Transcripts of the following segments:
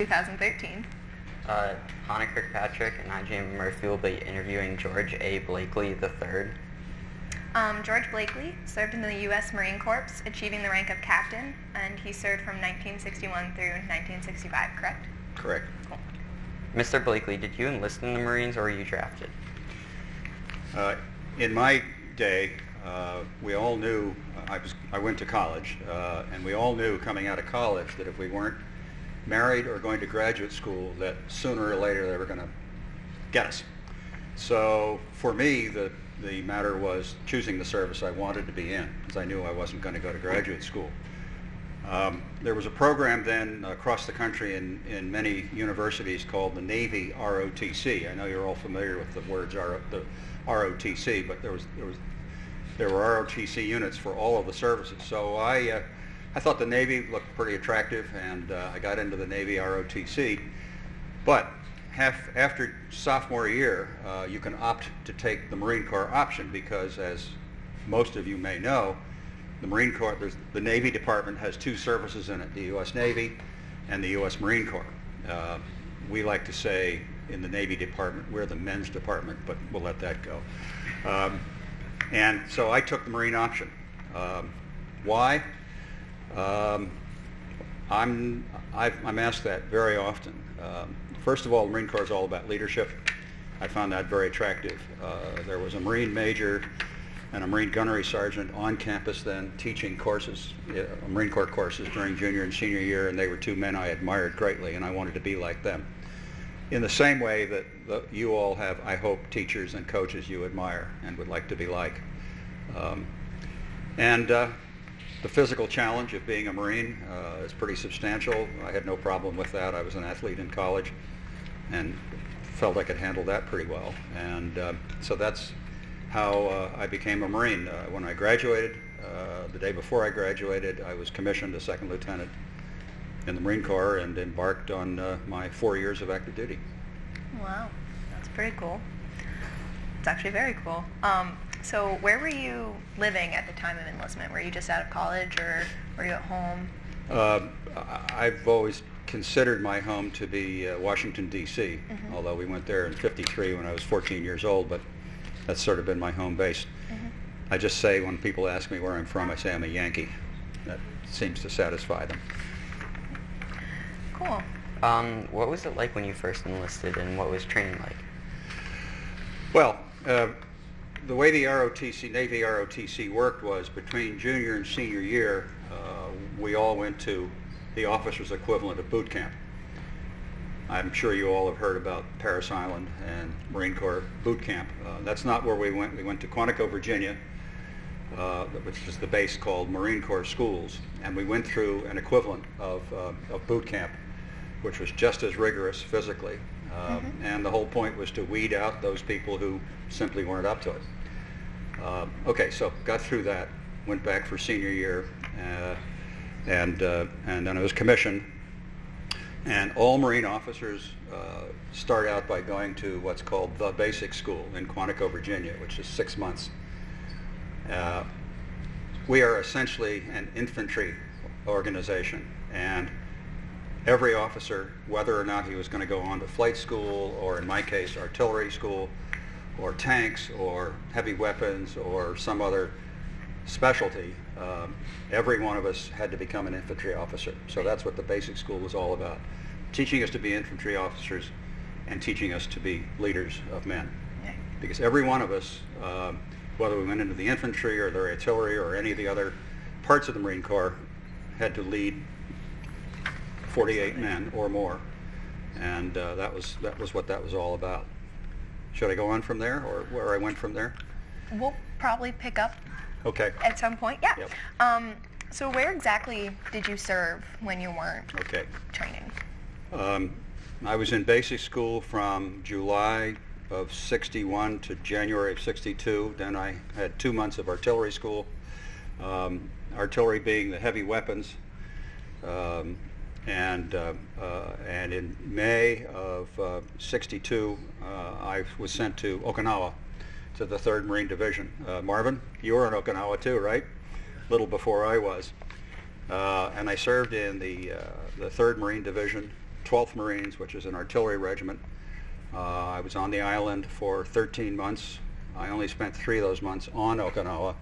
2013. Hannah Kirkpatrick and I, Jamie Murphy, will be interviewing George A. Brakeley III. George Brakeley served in the U.S. Marine Corps, achieving the rank of captain, and he served from 1961 through 1965, correct? Correct. Cool. Mr. Brakeley, did you enlist in the Marines or were you drafted? In my day, we all knew, I went to college, and we all knew coming out of college that if we weren't married or going to graduate school, that sooner or later they were going to get us. So for me, the matter was choosing the service I wanted to be in, because I knew I wasn't going to go to graduate school. There was a program then across the country in many universities called the Navy ROTC. I know you're all familiar with the words the ROTC, but there were ROTC units for all of the services. So I thought the Navy looked pretty attractive, and I got into the Navy ROTC. But after sophomore year, you can opt to take the Marine Corps option because, as most of you may know, the Marine Corps, the Navy Department has two services in it, the U.S. Navy and the U.S. Marine Corps. We like to say in the Navy Department, we're the men's department, but we'll let that go. And so I took the Marine option. Why? I'm asked that very often. First of all, the Marine Corps is all about leadership. I found that very attractive. There was a Marine major and a Marine gunnery sergeant on campus then teaching courses, Marine Corps courses during junior and senior year, and they were two men I admired greatly, and I wanted to be like them. In the same way that you all have, I hope, teachers and coaches you admire and would like to be like. The physical challenge of being a Marine is pretty substantial. I had no problem with that. I was an athlete in college and felt I could handle that pretty well. And so that's how I became a Marine. When I graduated, the day before I graduated, I was commissioned a second lieutenant in the Marine Corps and embarked on my 4 years of active duty. Wow, that's pretty cool. It's actually very cool. So where were you living at the time of enlistment? Were you just out of college, or were you at home? I've always considered my home to be Washington, D.C., although we went there in '53 when I was 14 years old, but that's sort of been my home base. I just say when people ask me where I'm from, I say I'm a Yankee. That seems to satisfy them. Cool. What was it like when you first enlisted, and what was training like? Well, the way the ROTC, Navy ROTC worked was between junior and senior year, we all went to the officer's equivalent of boot camp. I'm sure you all have heard about Parris Island and Marine Corps boot camp. That's not where we went. We went to Quantico, Virginia, which is the base called Marine Corps Schools, and we went through an equivalent of boot camp, which was just as rigorous physically. And the whole point was to weed out those people who simply weren't up to it. Okay, so got through that, went back for senior year, and then I was commissioned. And all Marine officers start out by going to what's called the basic school in Quantico, Virginia, which is 6 months. We are essentially an infantry organization, and every officer, whether or not he was going to go on to flight school, or in my case, artillery school, or tanks, or heavy weapons, or some other specialty, every one of us had to become an infantry officer. So that's what the basic school was all about, teaching us to be infantry officers and teaching us to be leaders of men. Because every one of us, whether we went into the infantry or the artillery or any of the other parts of the Marine Corps, had to lead 48 men or more, and that was what that was all about. Should I go on from there, or where I went from there? We'll probably pick up at some point. Yeah. Yep. So where exactly did you serve when you weren't training? I was in basic school from July of '61 to January of '62. Then I had 2 months of artillery school, artillery being the heavy weapons. And in May of '62, I was sent to Okinawa, to the 3rd Marine Division. Marvin, you were in Okinawa too, right? A little before I was. And I served in the 3rd Marine Division 12th Marines, which is an artillery regiment. I was on the island for 13 months. I only spent 3 of those months on Okinawa.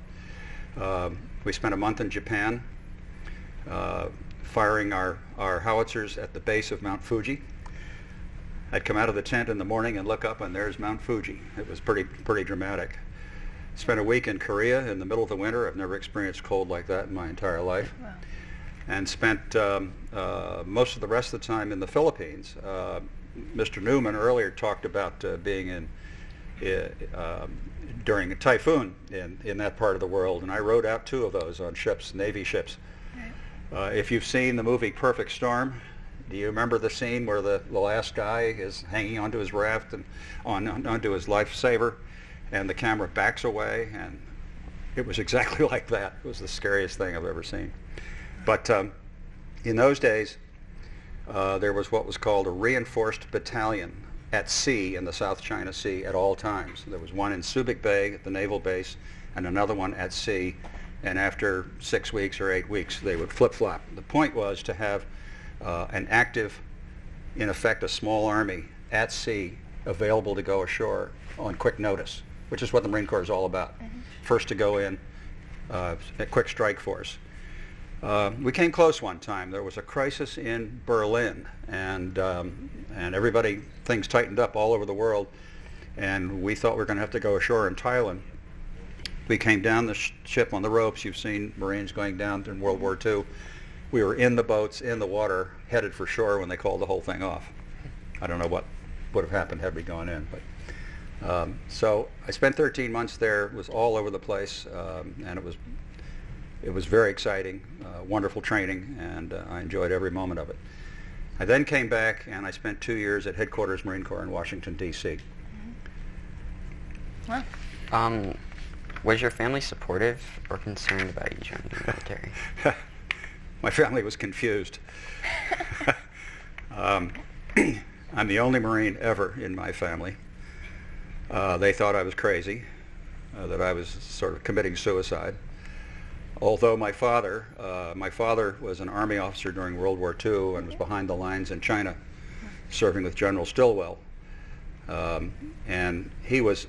We spent a month in Japan, firing our howitzers at the base of Mount Fuji. I'd come out of the tent in the morning and look up, and there's Mount Fuji. It was pretty dramatic. Spent a week in Korea in the middle of the winter. I've never experienced cold like that in my entire life. Wow. And spent most of the rest of the time in the Philippines. Mr. Newman earlier talked about being in during a typhoon in that part of the world, and I rode out 2 of those on ships, Navy ships. Right. If you've seen the movie Perfect Storm, do you remember the scene where the last guy is hanging onto his raft and onto his lifesaver, and the camera backs away? And it was exactly like that. It was the scariest thing I've ever seen. But in those days, there was what was called a reinforced battalion at sea in the South China Sea at all times. There was one in Subic Bay at the naval base and another one at sea, and after 6 weeks or 8 weeks they would flip-flop. The point was to have an active, in effect a small army at sea available to go ashore on quick notice, which is what the Marine Corps is all about. Mm-hmm. First to go in, a quick strike force. We came close one time. There was a crisis in Berlin, and things tightened up all over the world, and we thought we were going to have to go ashore in Thailand. We came down the ship on the ropes. You've seen Marines going down in World War II. We were in the boats, in the water, headed for shore when they called the whole thing off. I don't know what would have happened had we gone in, but so I spent 13 months there. It was all over the place, and it was very exciting, wonderful training, and I enjoyed every moment of it. I then came back and I spent 2 years at headquarters Marine Corps in Washington, D.C. Wow. Was your family supportive or concerned about you joining the military? My family was confused. I'm the only Marine ever in my family. They thought I was crazy, that I was sort of committing suicide. Although my father was an Army officer during World War II and was behind the lines in China, serving with General Stilwell. And he was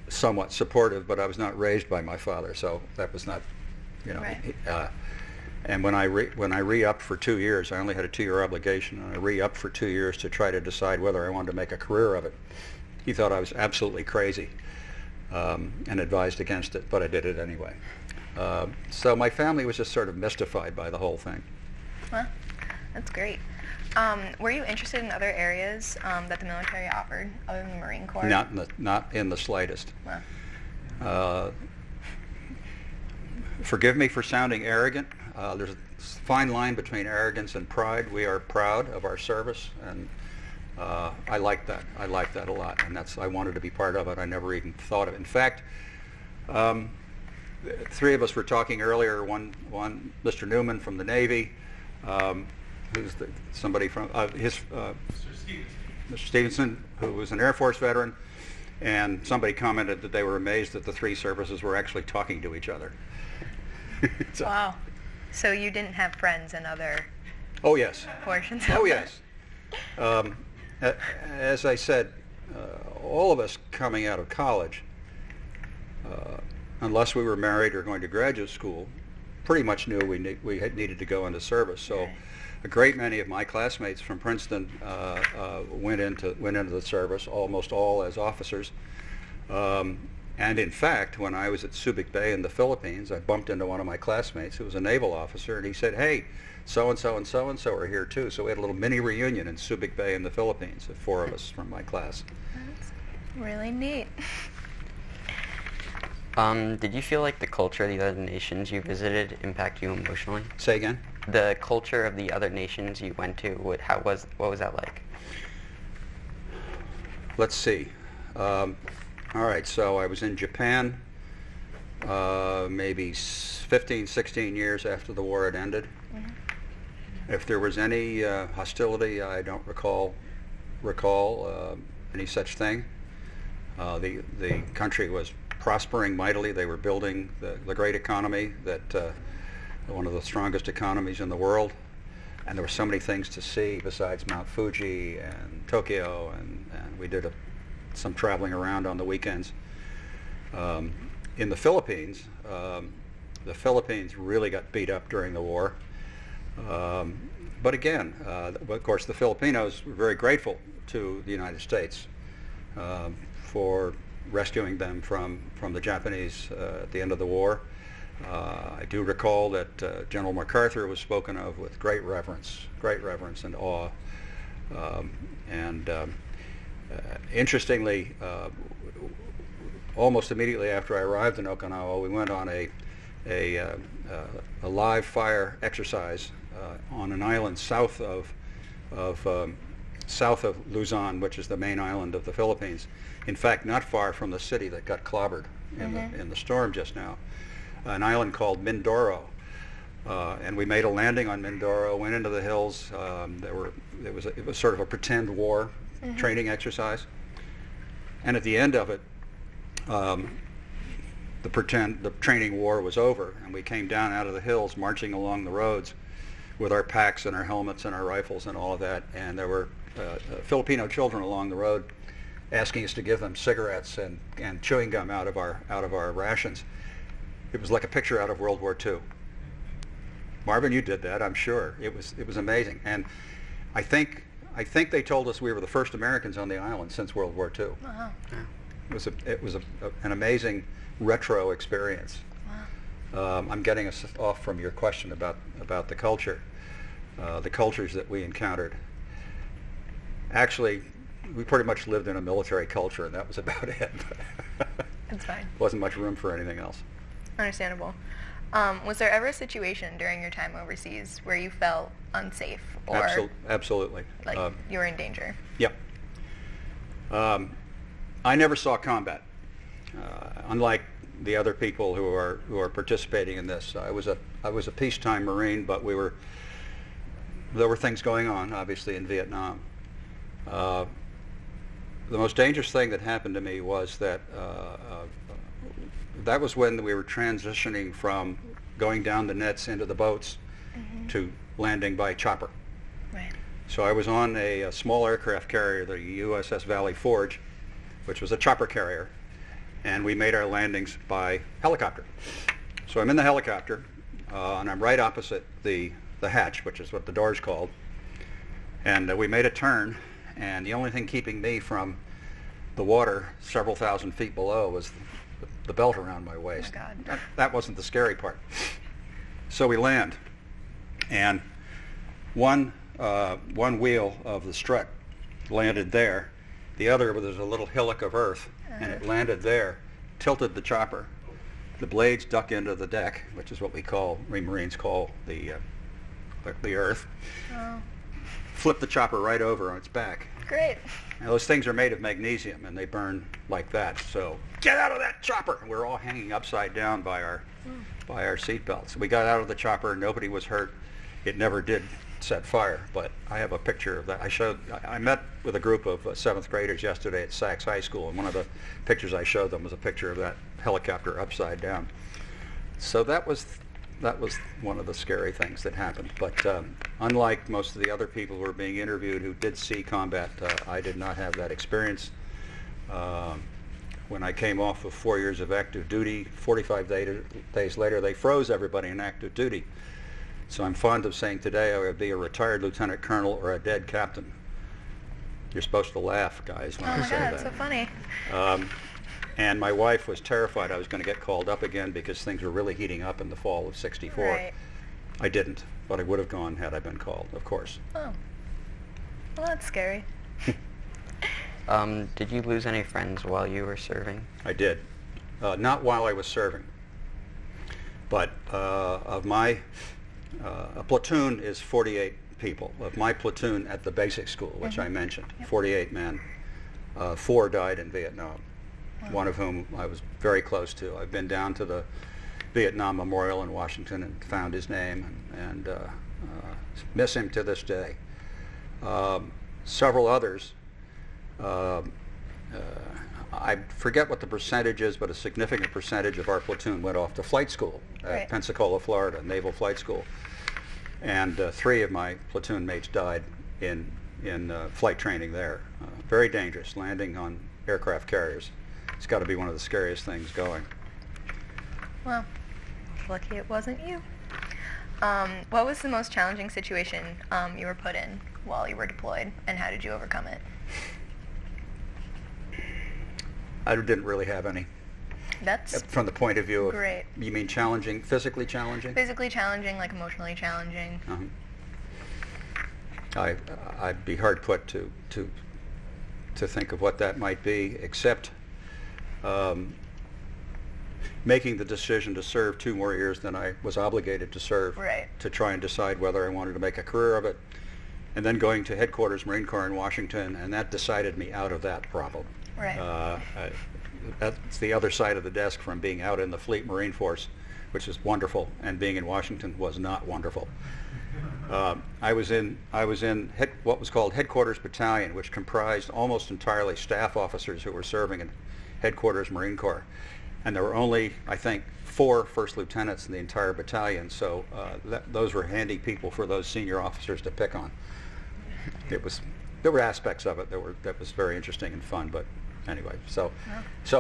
somewhat supportive, but I was not raised by my father, so that was not, Right. And when I re-upped for 2 years, I only had a 2-year obligation, and I re-upped for 2 years to try to decide whether I wanted to make a career of it. He thought I was absolutely crazy and advised against it, but I did it anyway. So my family was just sort of mystified by the whole thing. Well, that's great. Were you interested in other areas that the military offered other than the Marine Corps? Not in the slightest. Wow. Forgive me for sounding arrogant. There's a fine line between arrogance and pride. We are proud of our service, and I like that. I like that a lot, and I wanted to be part of it. I never even thought of it. In fact, 3 of us were talking earlier. One Mr. Newman from the Navy, who's somebody from Mr. Stevenson, who was an Air Force veteran, and somebody commented that they were amazed that the 3 services were actually talking to each other. So, wow. So you didn't have friends in other oh yes. portions? Oh yes. As I said, all of us coming out of college, unless we were married or going to graduate school, pretty much knew we needed to go into service. So Right. a great many of my classmates from Princeton went into the service, almost all as officers. And in fact, when I was at Subic Bay in the Philippines, I bumped into one of my classmates who was a naval officer, and he said, "Hey, so-and-so and so-and-so are here too." So we had a little mini reunion in Subic Bay in the Philippines, the 4 of us from my class. That's really neat. Did you feel like the culture of the other nations you visited impact you emotionally? Say again? The culture of the other nations you went to, what was that like? Let's see. All right, so I was in Japan maybe 15, 16 years after the war had ended. Mm-hmm. If there was any hostility, I don't recall any such thing. The country was prospering mightily. They were building the great economy, one of the strongest economies in the world. and there were so many things to see besides Mount Fuji and Tokyo, and we did some traveling around on the weekends. In the Philippines really got beat up during the war. But again, of course, the Filipinos were very grateful to the United States for rescuing them from the Japanese at the end of the war. I do recall that General MacArthur was spoken of with great reverence and awe. Interestingly, almost immediately after I arrived in Okinawa, we went on a live fire exercise on an island south of Luzon, which is the main island of the Philippines. In fact, not far from the city that got clobbered in the storm just now, an island called Mindoro. And we made a landing on Mindoro, went into the hills. It was sort of a pretend war training exercise, and at the end of it, the training war was over, and we came down out of the hills, marching along the roads with our packs and our helmets and our rifles and all of that. And there were Filipino children along the road asking us to give them cigarettes and chewing gum out of our rations. It was like a picture out of World War II. Marvin, you did that, I'm sure. It was amazing, and I think they told us we were the first Americans on the island since World War II. Wow. It was an amazing retro experience. Wow. I'm getting us off from your question about the culture, the cultures that we encountered. Actually, we pretty much lived in a military culture, and that was about it. It's fine. Wasn't much room for anything else. Understandable. Was there ever a situation during your time overseas where you felt unsafe or absolutely, like you were in danger? Yep. I never saw combat. Unlike the other people who are participating in this, I was a peacetime Marine, but there were things going on, obviously, in Vietnam. The most dangerous thing that happened to me was that that was when we were transitioning from going down the nets into the boats to landing by chopper. Right. So I was on a small aircraft carrier, the USS Valley Forge, which was a chopper carrier, and we made our landings by helicopter. So I'm in the helicopter, and I'm right opposite the hatch, which is what the door's called, and we made a turn, and the only thing keeping me from the water several thousand feet below was the belt around my waist. Oh my God. That wasn't the scary part. So we land, and one wheel of the strut landed there. The other, there's a little hillock of earth, and it landed there, tilted the chopper. The blades duck into the deck, which is what we Marines call the earth. Oh. Flip the chopper right over on its back. Great. Now, those things are made of magnesium, and they burn like that. So get out of that chopper! And we're all hanging upside down by our seat belts. We got out of the chopper. Nobody was hurt. It never did set fire, but I have a picture of that. I met with a group of 7th graders yesterday at M.A.T.S High School, and one of the pictures I showed them was a picture of that helicopter upside down. So that was one of the scary things that happened. But unlike most of the other people who were being interviewed who did see combat, I did not have that experience. When I came off of 4 years of active duty, 45 days later, they froze everybody in active duty. So I'm fond of saying today I would be a retired lieutenant colonel or a dead captain. You're supposed to laugh, guys, when I say that. Oh my God, that's so funny. And my wife was terrified I was going to get called up again because things were really heating up in the fall of '64. Right. I didn't, but I would have gone had I been called, of course. Oh. Well, that's scary. Did you lose any friends while you were serving? I did. Not while I was serving. But of my... a platoon is 48 people. Of my platoon at the basic school, which I mentioned, 48 men, 4 died in Vietnam. Wow. One of whom I was very close to. I've been down to the Vietnam Memorial in Washington and found his name and miss him to this day. Several others, I forget what the percentage is, but a significant percentage of our platoon went off to flight school at Pensacola, Florida, Naval Flight School. and 3 of my platoon mates died in flight training there. Very dangerous, landing on aircraft carriers. It's got to be one of the scariest things going. Well, lucky it wasn't you. What was the most challenging situation you were put in while you were deployed, and how did you overcome it? I didn't really have any. That's from the point of view of... great. You mean challenging, physically challenging? Physically challenging, like emotionally challenging. I'd be hard put to think of what that might be, except making the decision to serve 2 more years than I was obligated to serve, Right. to try and decide whether I wanted to make a career of it, and then going to headquarters Marine Corps in Washington, and that decided me out of that problem. Right. That's the other side of the desk from being out in the Fleet Marine Force, which is wonderful, and being in Washington was not wonderful. I was in what was called Headquarters Battalion, which comprised almost entirely staff officers who were serving in Headquarters Marine Corps, and there were only, I think, 4 first lieutenants in the entire battalion. So those were handy people for those senior officers to pick on. There were aspects of it that was very interesting and fun, but anyway, so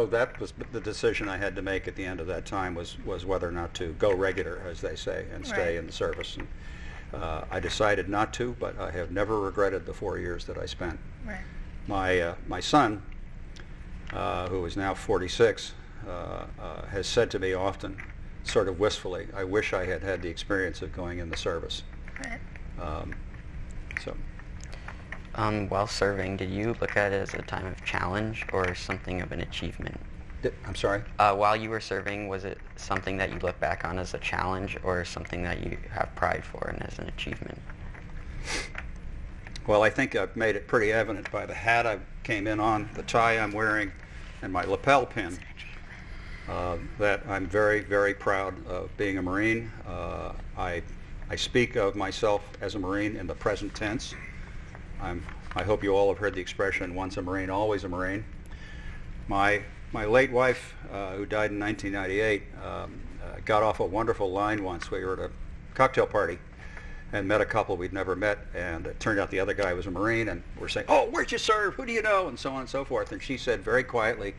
that was the decision I had to make at the end of that time, was whether or not to go regular, as they say, and stay in the service. And I decided not to, but I have never regretted the 4 years that I spent. Right. My son, who is now 46, has said to me often, sort of wistfully, I wish I had had the experience of going in the service. Right. While serving, did you look at it as a time of challenge or something of an achievement? I'm sorry? While you were serving, was it something that you look back on as a challenge or something that you have pride for and as an achievement? Well, I think I've made it pretty evident by the hat I came in on, the tie I'm wearing, and my lapel pin, that I'm very, very proud of being a Marine. I speak of myself as a Marine in the present tense. I hope you all have heard the expression, once a Marine, always a Marine. My late wife, who died in 1998, got off a wonderful line once. We were at a cocktail party and met a couple we'd never met, and it turned out the other guy was a Marine, and we're saying, oh, where'd you serve? Who do you know? And so on and so forth. And she said very quietly,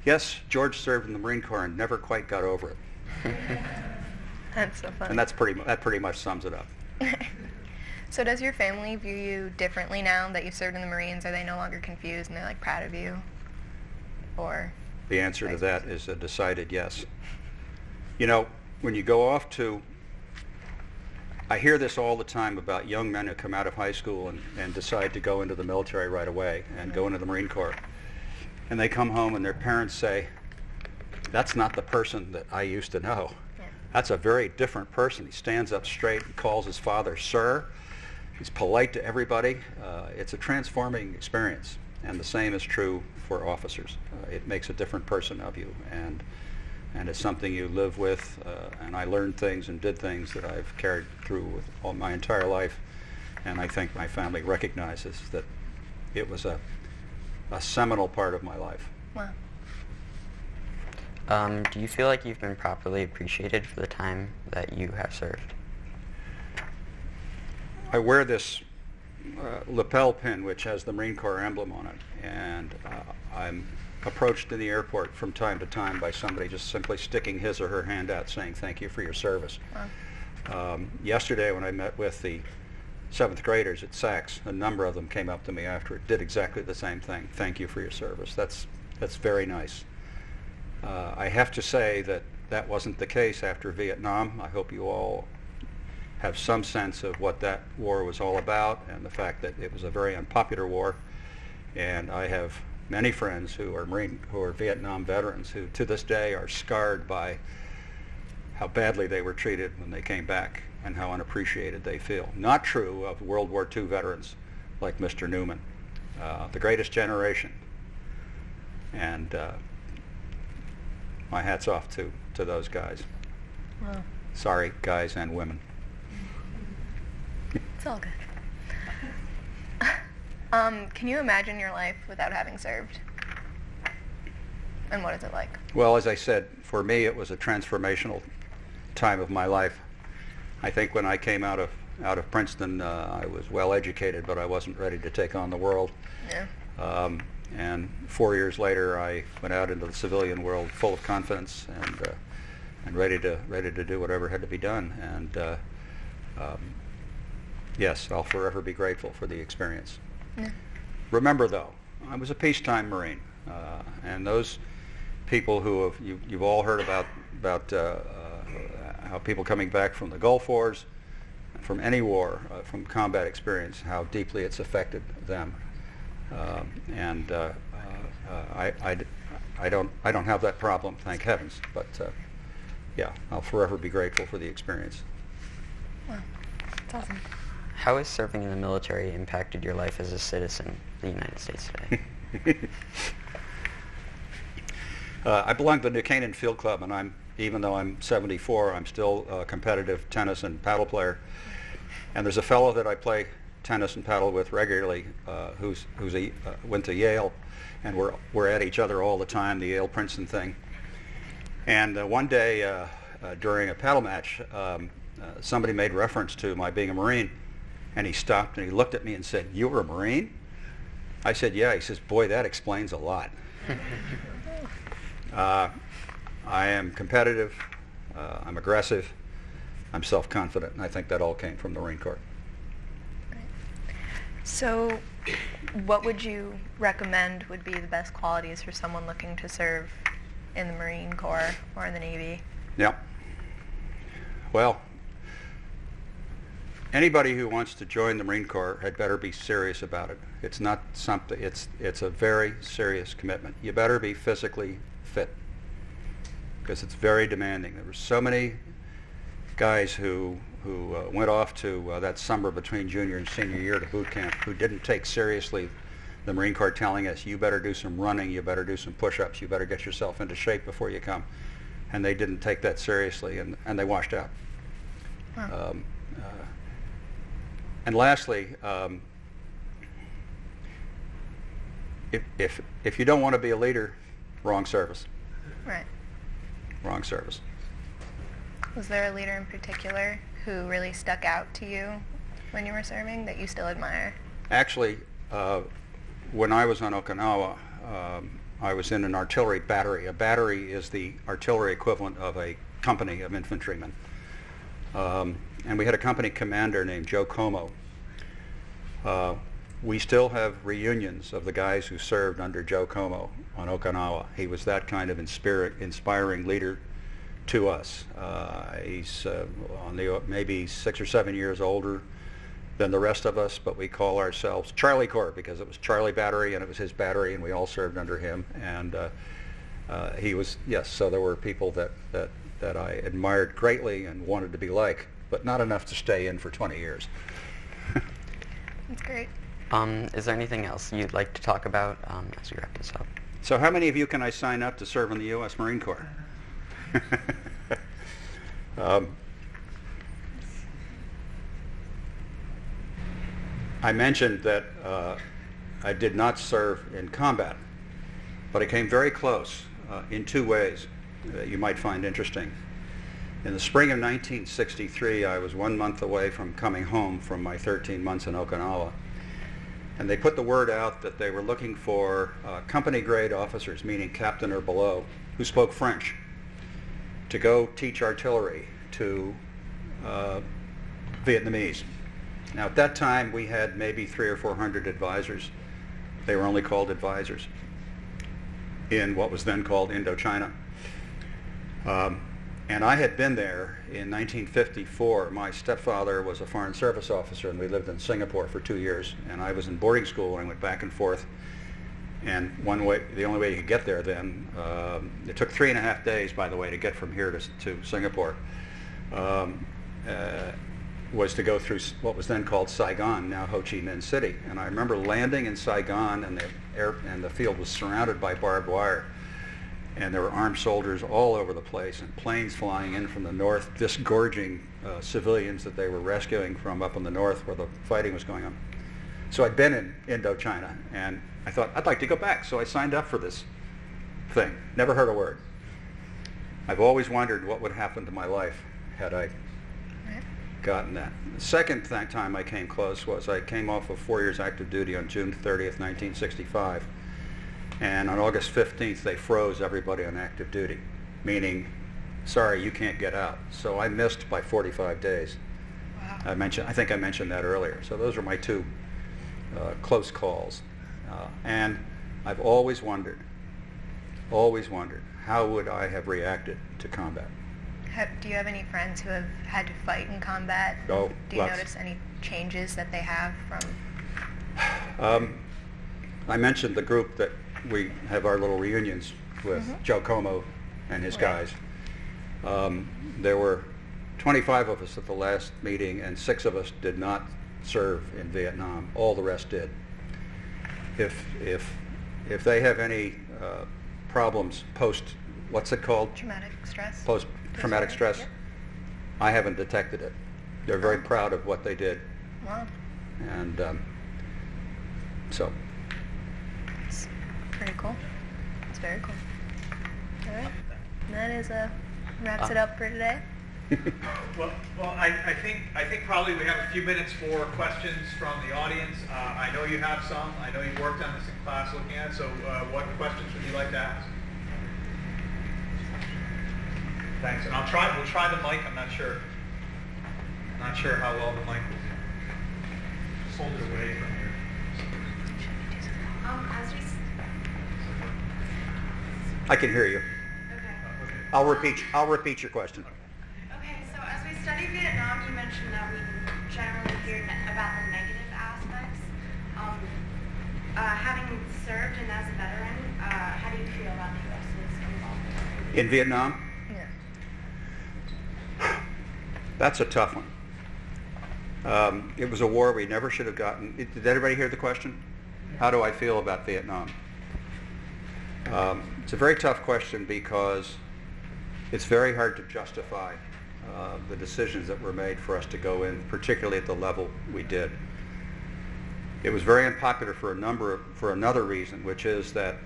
yes, George served in the Marine Corps and never quite got over it. That's so funny. And that pretty much sums it up. So does your family view you differently now that you served in the Marines? Are they no longer confused and they're like proud of you? Or the answer to that is a decided yes. You know, when you go off to, I hear this all the time about young men who come out of high school and decide to go into the military right away and go into the Marine Corps. And they come home and their parents say, that's not the person that I used to know. Yeah. That's a very different person. He stands up straight and calls his father sir. He's polite to everybody. It's a transforming experience, and the same is true for officers. It makes a different person of you, and it's something you live with, and I learned things and did things that I've carried through with all my entire life, and I think my family recognizes that it was a seminal part of my life. Wow. Do you feel like you've been properly appreciated for the time that you have served? I wear this lapel pin which has the Marine Corps emblem on it, and I'm approached in the airport from time to time by somebody just simply sticking his or her hand out saying thank you for your service. Wow. Yesterday when I met with the 7th graders at Saks, a number of them came up to me after it, did exactly the same thing. Thank you for your service. That's very nice. I have to say that wasn't the case after Vietnam. I hope you all have some sense of what that war was all about and the fact that it was a very unpopular war. And I have many friends who are Vietnam veterans who to this day are scarred by how badly they were treated when they came back and how unappreciated they feel. Not true of World War II veterans like Mr. Newman, the greatest generation. And my hat's off to those guys. Wow. Sorry, guys and women. It's all good. Can you imagine your life without having served? And what is it like? Well, as I said, for me it was a transformational time of my life. I think when I came out of out of Princeton. I was well educated, but I wasn't ready to take on the world. Yeah. And 4 years later, I went out into the civilian world full of confidence and ready to do whatever had to be done. And yes, I'll forever be grateful for the experience. Yeah. Remember, though, I was a peacetime Marine, and those people who you've all heard about how people coming back from the Gulf Wars, from any war, from combat experience, how deeply it's affected them. I don't have that problem, thank heavens. But yeah, I'll forever be grateful for the experience. Wow, that's awesome. How has serving in the military impacted your life as a citizen of the United States today? I belong to the Canaan Field Club, and even though I'm 74, I'm still a competitive tennis and paddle player. And there's a fellow that I play tennis and paddle with regularly, went to Yale, and we're at each other all the time, the Yale-Princeton thing. And one day during a paddle match, somebody made reference to my being a Marine, and he stopped and he looked at me and said, "You were a Marine?" I said, "Yeah." He says, "Boy, that explains a lot." I am competitive, I'm aggressive, I'm self-confident, and I think that all came from the Marine Corps. So what would you recommend would be the best qualities for someone looking to serve in the Marine Corps or in the Navy? Yeah. Well, anybody who wants to join the Marine Corps had better be serious about it. It's not something, it's a very serious commitment. You better be physically fit, because it's very demanding. There were so many guys who went off to that summer between junior and senior year to boot camp who didn't take seriously the Marine Corps telling us, you better do some running, you better do some push-ups, you better get yourself into shape before you come. And they didn't take that seriously, and they washed out. Wow. And lastly, if you don't want to be a leader, wrong service. Right. Wrong service. Was there a leader in particular who really stuck out to you when you were serving that you still admire? Actually, when I was on Okinawa, I was in an artillery battery. A battery is the artillery equivalent of a company of infantrymen. And we had a company commander named Joe Como. We still have reunions of the guys who served under Joe Como on Okinawa. He was that kind of inspiring leader to us. He's maybe 6 or 7 years older than the rest of us, but we call ourselves Charlie Corps because it was Charlie Battery and it was his battery and we all served under him. And he was, yes, so there were people that I admired greatly and wanted to be like, but not enough to stay in for 20 years. That's great. Is there anything else you'd like to talk about as we wrap this up? So how many of you can I sign up to serve in the U.S. Marine Corps? I mentioned that I did not serve in combat, but I came very close in two ways that you might find interesting. In the spring of 1963, I was 1 month away from coming home from my 13 months in Okinawa. And they put the word out that they were looking for company grade officers, meaning captain or below, who spoke French, to go teach artillery to Vietnamese. Now at that time we had maybe 300 or 400 advisors. They were only called advisors in what was then called Indochina. And I had been there in 1954. My stepfather was a Foreign Service officer, and we lived in Singapore for 2 years. And I was in boarding school, and I went back and forth. And the only way you could get there then, it took 3.5 days, by the way, to get from here to Singapore, was to go through what was then called Saigon, now Ho Chi Minh City. And I remember landing in Saigon, and the field was surrounded by barbed wire. And there were armed soldiers all over the place and planes flying in from the north, disgorging civilians that they were rescuing from up in the north where the fighting was going on. So I'd been in Indochina, and I thought, I'd like to go back. So I signed up for this thing. Never heard a word. I've always wondered what would happen to my life had I gotten that. The second time I came close was I came off of 4 years active duty on June 30th, 1965. And on August 15th, they froze everybody on active duty, meaning, sorry, you can't get out. So I missed by 45 days. Wow. I think I mentioned that earlier. So those were my two close calls. And I've always wondered, how would I have reacted to combat? Do you have any friends who have had to fight in combat? Oh, Do you lots. notice any changes that they have from? I mentioned the group that we have our little reunions with, Joe Como and his Right. guys. There were 25 of us at the last meeting, and 6 of us did not serve in Vietnam. All the rest did. If they have any problems post, what's it called? Traumatic stress? Post-traumatic stress. Yep. I haven't detected it. They're very proud of what they did, Wow. and so. It's pretty cool. It's very cool. All right. That is wraps it up for today. Well, I think probably we have a few minutes for questions from the audience. I know you have some. I know you've worked on this in class looking at it. So, what questions would you like to ask? Thanks. And we'll try the mic. I'm not sure how well the mic will just hold it away from here. I can hear you. Okay. Okay. I'll repeat your question. Okay, so as we study Vietnam, you mentioned that we generally hear about the negative aspects. Having served and as a veteran, how do you feel about the U.S.'s involvement In Vietnam? Yeah. That's a tough one. It was a war we never should have gotten. Did everybody hear the question? How do I feel about Vietnam? It's a very tough question because it's very hard to justify the decisions that were made for us to go in, particularly at the level we did. It was very unpopular for another reason, which is that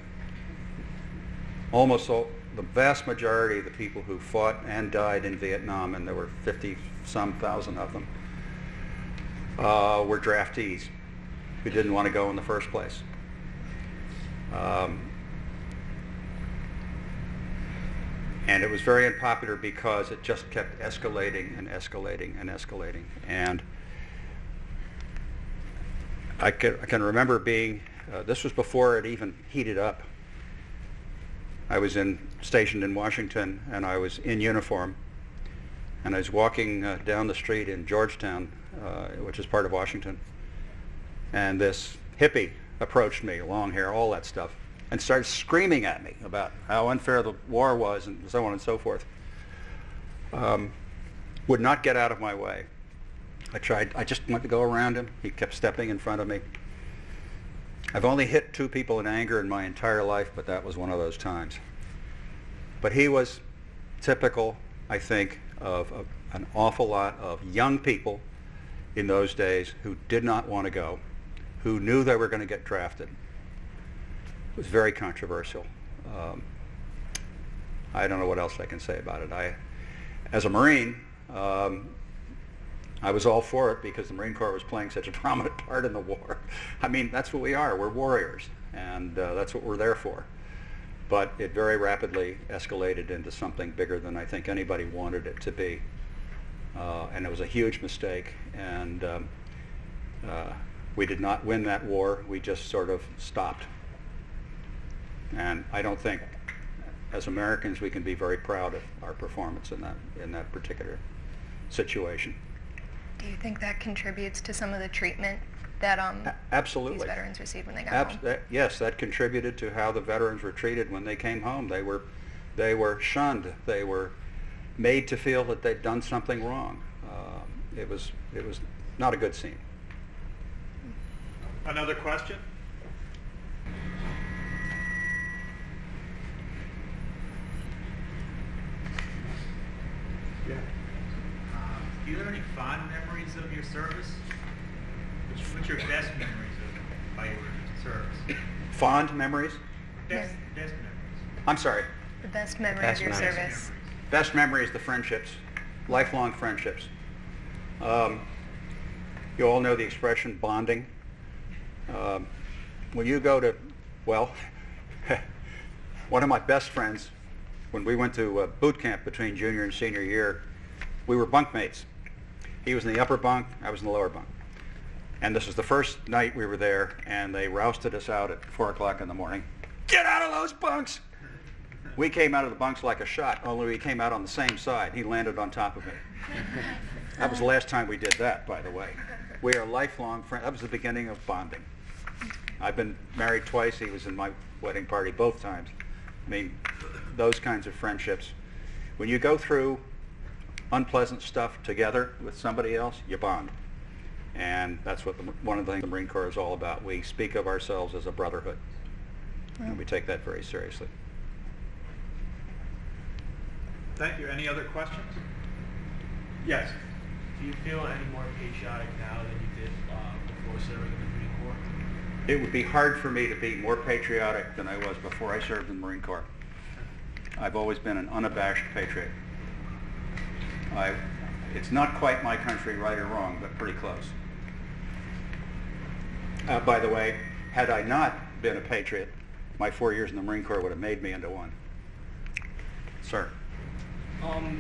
the vast majority of the people who fought and died in Vietnam, and there were 50-some thousand of them, were draftees who didn't want to go in the first place. And it was very unpopular because it just kept escalating and escalating and escalating. And I can remember being, this was before it even heated up. I was stationed in Washington, and I was in uniform, and I was walking down the street in Georgetown, which is part of Washington, and this hippie approached me, long hair, all that stuff, and started screaming at me about how unfair the war was and so on and so forth. Would not get out of my way. I just went to go around him. He kept stepping in front of me. I've only hit 2 people in anger in my entire life, but that was one of those times. But he was typical, I think, of an awful lot of young people in those days who did not want to go, who knew they were going to get drafted. It was very controversial. I don't know what else I can say about it. As a Marine, I was all for it because the Marine Corps was playing such a prominent part in the war. I mean, that's what we are. We're warriors, and that's what we're there for. But it very rapidly escalated into something bigger than I think anybody wanted it to be. And it was a huge mistake, and we did not win that war. We just sort of stopped. And I don't think, as Americans, we can be very proud of our performance in that particular situation. Do you think that contributes to some of the treatment that Absolutely. these veterans received when they got home? Yes, that contributed to how the veterans were treated when they came home. They were shunned. They were made to feel that they'd done something wrong. It was not a good scene. Another question? Yeah. Do you have any fond memories of your service? What's your best memories of your service? Fond memories? Best memories. I'm sorry. The best memory Best of your memories. service. Best memory is the friendships, lifelong friendships. You all know the expression bonding. When you go to, well, one of my best friends, when we went to boot camp between junior and senior year, we were bunkmates. He was in the upper bunk, I was in the lower bunk. And this was the first night we were there, and they rousted us out at 4 o'clock in the morning. Get out of those bunks! We came out of the bunks like a shot, only we came out on the same side. He landed on top of me. That was the last time we did that, by the way. We are lifelong friends. That was the beginning of bonding. I've been married twice. He was in my wedding party both times. I mean, those kinds of friendships. When you go through unpleasant stuff together with somebody else, you bond. And that's what one of the things the Marine Corps is all about. We speak of ourselves as a brotherhood. And we take that very seriously. Thank you. Any other questions? Yes. Do you feel any more patriotic now than you did before serving in the Marine Corps? It would be hard for me to be more patriotic than I was before I served in the Marine Corps. I've always been an unabashed patriot. It's not quite my country, right or wrong, but pretty close. By the way, had I not been a patriot, my 4 years in the Marine Corps would have made me into one. Sir.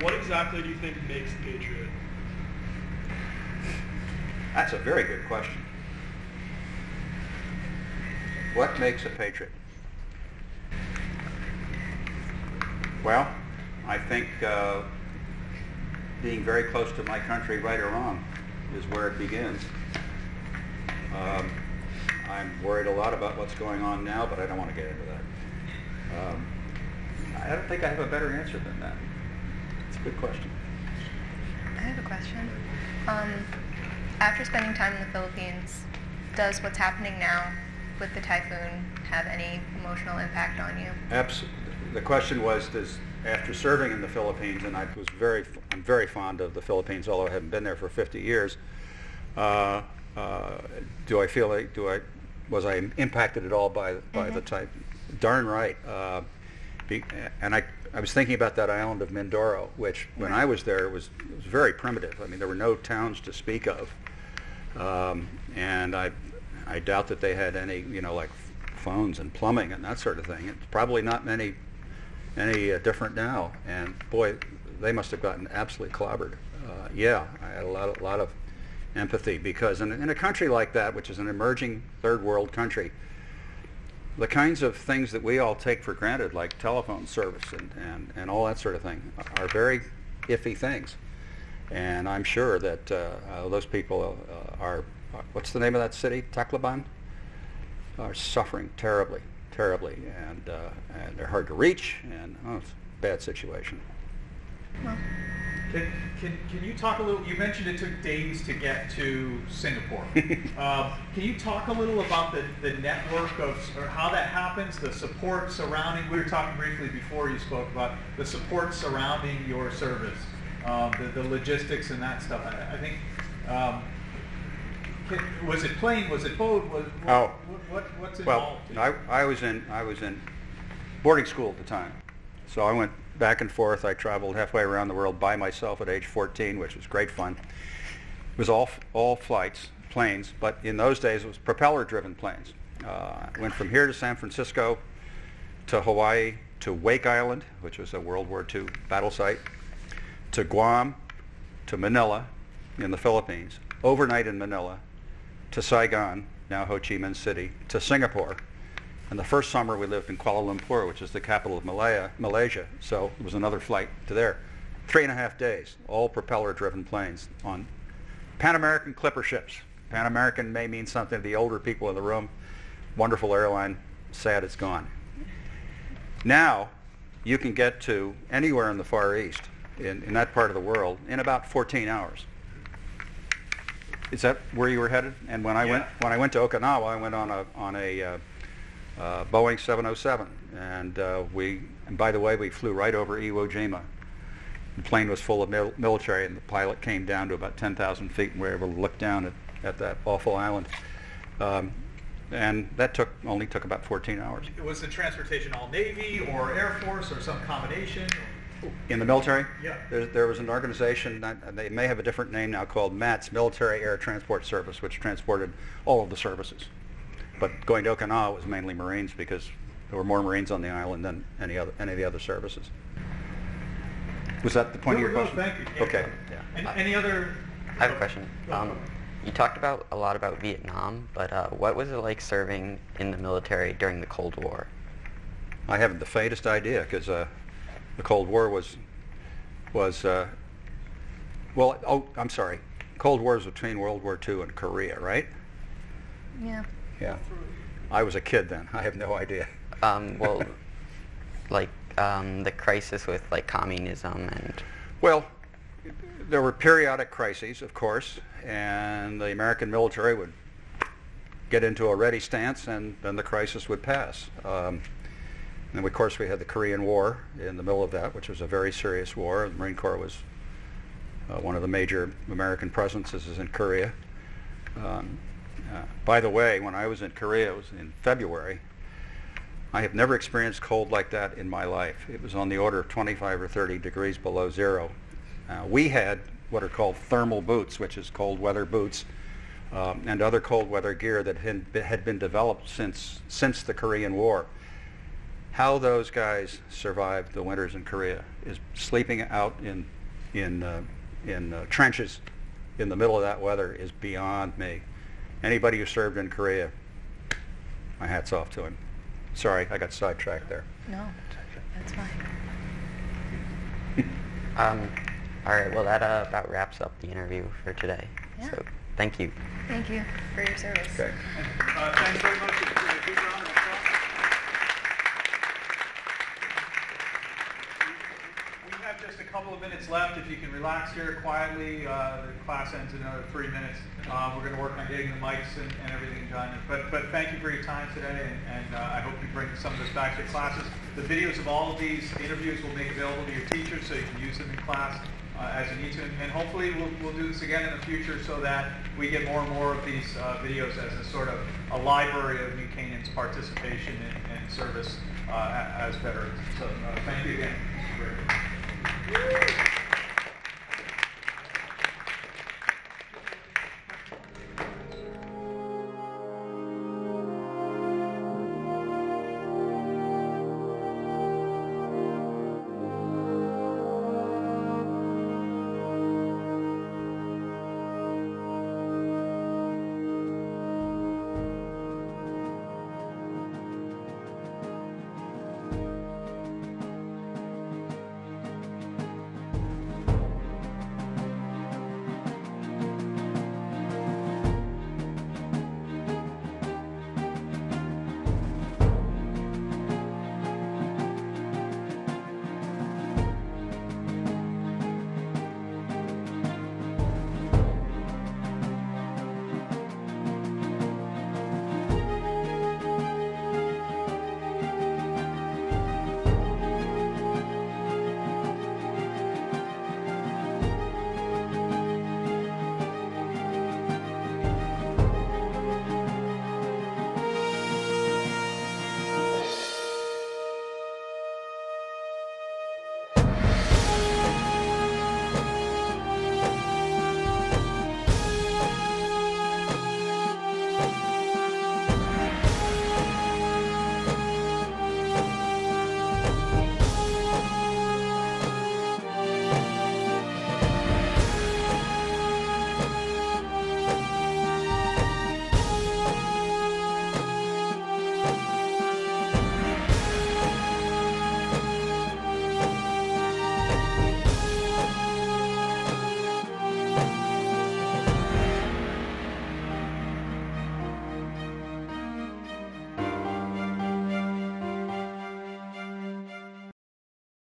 What exactly do you think makes a patriot? That's a very good question. What makes a patriot? Well, I think being very close to my country, right or wrong, is where it begins. I'm worried a lot about what's going on now, but I don't want to get into that. I don't think I have a better answer than that. It's a good question. I have a question. After spending time in the Philippines, does what's happening now with the typhoon have any emotional impact on you? Absolutely. The question was, after serving in the Philippines, and I'm very fond of the Philippines, although I haven't been there for 50 years. Do I feel like was I impacted at all by the typhoon? Darn right. And I was thinking about that island of Mindoro, which when I was there was very primitive. I mean, there were no towns to speak of, and I doubt that they had any, like phones and plumbing and that sort of thing. It's probably not any different now. And boy, they must have gotten absolutely clobbered. Yeah, I had a lot of empathy, because in a country like that, which is an emerging third world country, the kinds of things that we all take for granted, like telephone service and all that sort of thing, are very iffy things. And I'm sure that those people are, what's the name of that city, Tacloban, are suffering terribly, and they're hard to reach, and it's a bad situation. Well, Can you talk a little, you mentioned it took days to get to Singapore. Can you talk a little about the network or how that happens, the support surrounding, we were talking briefly before you spoke about the support surrounding your service, the logistics and that stuff. I think, was it plane, was it boat, what's involved? Well, I was in boarding school at the time, so I went back and forth. I traveled halfway around the world by myself at age 14, which was great fun. It was all flights, planes, but in those days it was propeller-driven planes. I went from here to San Francisco, to Hawaii, to Wake Island, which was a World War II battle site, to Guam, to Manila in the Philippines, overnight in Manila, to Saigon, now Ho Chi Minh City, to Singapore. And the first summer we lived in Kuala Lumpur, which is the capital of Malaysia, so it was another flight to there. 3.5 days, all propeller-driven planes on Pan American clipper ships. Pan American may mean something to the older people in the room. Wonderful airline, sad it's gone. Now, you can get to anywhere in the Far East, in that part of the world, in about 14 hours. Is that where you were headed? And when I went to Okinawa, I went on a Boeing 707, and by the way, we flew right over Iwo Jima. The plane was full of military, and the pilot came down to about 10,000 feet, and we were able to look down at that awful island. And that only took about 14 hours. Was the transportation all Navy or Air Force or some combination? In the military? Yeah. There was an organization, they may have a different name now, called M.A.T.S, Military Air Transport Service, which transported all of the services. But going to Okinawa was mainly Marines because there were more Marines on the island than any of the other services. Was that the point of your question? Thank you. Yeah. Okay. Yeah. Any other? I have a question. You talked a lot about Vietnam, but what was it like serving in the military during the Cold War? I haven't the faintest idea because the Cold War was I'm sorry. Cold War was between World War II and Korea, right? Yeah. Yeah. I was a kid then. I have no idea. Well, like the crisis with like communism and... Well, there were periodic crises, of course, and the American military would get into a ready stance, and then the crisis would pass. And of course, we had the Korean War in the middle of that, which was a very serious war. The Marine Corps was one of the major American presences in Korea. By the way, when I was in Korea, it was in February. I have never experienced cold like that in my life. It was on the order of 25 or 30 degrees below zero. We had what are called thermal boots, which is cold weather boots, and other cold weather gear that had been developed since the Korean War. How those guys survived the winters in Korea is sleeping out in trenches in the middle of that weather is beyond me. Anybody who served in Korea, my hat's off to him. Sorry, I got sidetracked there. No, that's fine. All right, well that about wraps up the interview for today. Yeah. So thank you. Thank you for your service. Okay. Thanks very much. Good round of applause. We have just a couple of minutes left. If you can relax here quietly, the class ends in another 3 minutes. We're going to work on getting the mics and everything done. But thank you for your time today, and I hope you bring some of this back to classes. The videos of all of these interviews we'll make available to your teachers so you can use them in class as you need to. And hopefully we'll do this again in the future so that we get more and more of these videos as a sort of a library of New Canaan's participation and service as veterans. So thank you again.